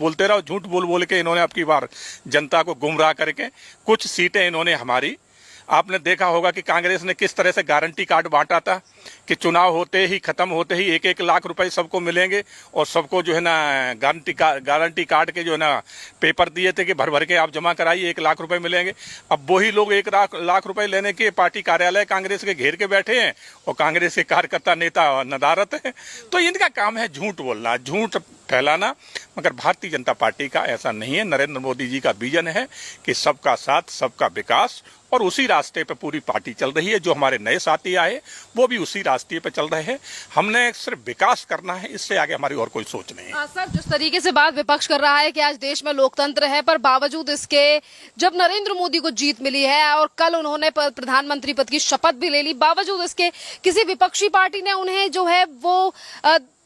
बोलते रहो, झूठ बोल बोल के इन्होंने अब की बार जनता को गुमराह करके कुछ सीटें इन्होंने हमारी, आपने देखा होगा कि कांग्रेस ने किस तरह से गारंटी कार्ड बांटा था कि चुनाव होते ही खत्म होते ही 1-1 लाख रुपए सबको मिलेंगे और सबको जो है ना गारंटी कार्ड के जो है ना पेपर दिए थे कि भर भर के आप जमा कराइए 1 लाख रुपए मिलेंगे। अब वही लोग 1 लाख रुपए लेने के पार्टी कार्यालय कांग्रेस के घेर के बैठे हैं और कांग्रेस के कार्यकर्ता नेता नदारत है। तो इनका काम है झूठ बोलना, झूठ फैलाना। मगर भारतीय जनता पार्टी का ऐसा नहीं है। नरेंद्र मोदी जी का विजन है कि सबका साथ सबका विकास, और उसी रास्ते पे पूरी पार्टी चल रही है। जो हमारे नए साथी आए वो भी उसी रास्ते पे चल रहे हैं। हमने सिर्फ विकास करना है, इससे आगे हमारी और कोई सोच नहीं है। सर, जिस तरीके से बात विपक्ष कर रहा है कि आज देश में लोकतंत्र है, पर बावजूद इसके जब नरेंद्र मोदी को जीत मिली है और कल उन्होंने प्रधानमंत्री पद की शपथ भी ले ली, बावजूद इसके किसी विपक्षी पार्टी ने उन्हें जो है वो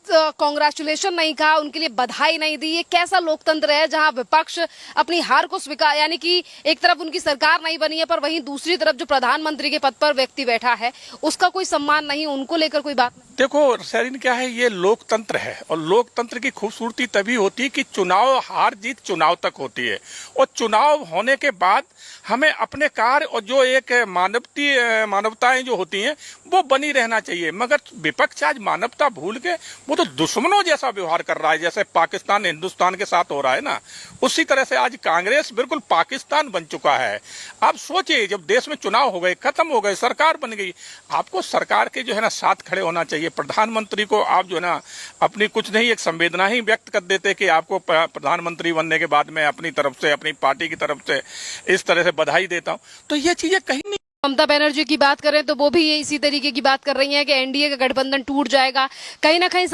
कांग्रेचुलेशन नहीं कहा, उनके लिए बधाई नहीं दी। ये कैसा लोकतंत्र है जहां विपक्ष अपनी हार को स्वीकार, यानी कि एक तरफ उनकी सरकार नहीं बनी है पर वहीं दूसरी तरफ जो प्रधानमंत्री के पद पर व्यक्ति बैठा है उसका कोई सम्मान नहीं, उनको लेकर कोई बात नहीं। देखो सैरिन, क्या है, ये लोकतंत्र है और लोकतंत्र की खूबसूरती तभी होती है कि चुनाव हार जीत चुनाव तक होती है और चुनाव होने के बाद हमें अपने कार्य और जो एक मानवताएं जो होती हैं वो बनी रहना चाहिए। मगर विपक्ष आज मानवता भूल के वो तो दुश्मनों जैसा व्यवहार कर रहा है, जैसे पाकिस्तान हिंदुस्तान के साथ हो रहा है ना, उसी तरह से आज कांग्रेस बिल्कुल पाकिस्तान बन चुका है। आप सोचिए, जब देश में चुनाव हो गए, खत्म हो गए, सरकार बन गई, आपको सरकार के जो है ना साथ खड़े होना चाहिए। प्रधानमंत्री को आप जो है ना अपनी कुछ नहीं एक संवेदना ही व्यक्त कर देते कि आपको प्रधानमंत्री बनने के बाद मैं अपनी तरफ से, अपनी पार्टी की तरफ से इस तरह से बधाई देता हूं, तो ये चीजें कहीं नहीं। ममता बनर्जी की बात करें तो वो भी ये इसी तरीके की बात कर रही हैं कि एनडीए का गठबंधन टूट जाएगा। कहीं ना कहीं